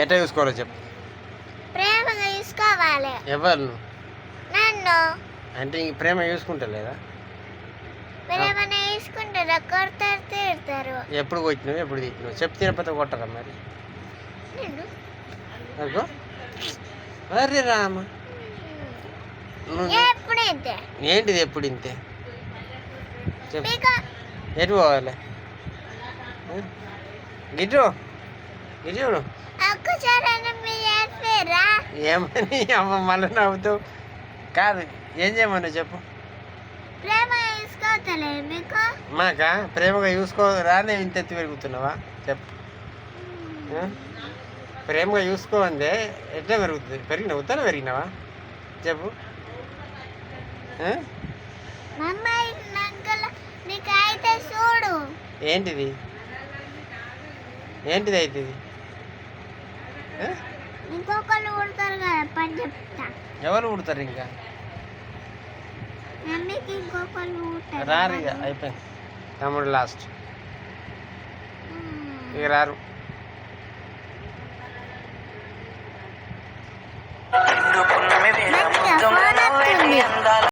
ఎట్లా చూసుకోవాలో చెప్పు. ప్రేమగా చూసుకోవాలి. ఎవరు నన్ను అంటే ఇంక ప్రేమ చూసుకుంటలేదా? ప్రేమను చూసుకుంటారు, కొడతారు, తిడతారు. ఎప్పుడు కొట్టినావు ఎప్పుడు తిట్టినావు చెప్పు. తినకపోతే కొట్టరా మరి? నేను అగో అరే రామ, ఎప్పుడైతే ఏంటిది ఎప్పుడు ఇంతే చెప్పు. మీకు ఎటు పోవాలి? గిటు గిటు చూడు. ఒక్కసారి మీరు చెప్పారా? ఏమని అమ్మ మళ్ళీ నవ్వుతావు? కాదు, ఏం చేయమన్నా చెప్పు. ప్రేమ చూసుకోవట్లే మీకు? మాకా ప్రేమగా చూసుకో రానే ఇంత ఎత్తి పెరుగుతున్నావా చెప్పు. ప్రేమగా చూసుకోందే ఎట్లా పెరుగుతుంది? పెరిగినావు ఉత్తనే పెరిగినావా చెప్పు. మమ్మాయి నక్కల నీకు అయితే చూడు. ఏంటిది ఏంటిది అయితే ఇది? ఇంకొకళ్ళు కొడతారు కదా, పని చెప్తా. ఎవరు పుడతారు ఇంకా? మమ్మీకి ఇంకొకళ్ళు కొడతారు. రారు ఇక, అయిపోయింది. తమ్ముడు లాస్ట్, ఇక రారు. మంచిగా ఫోన్ వస్తుంది.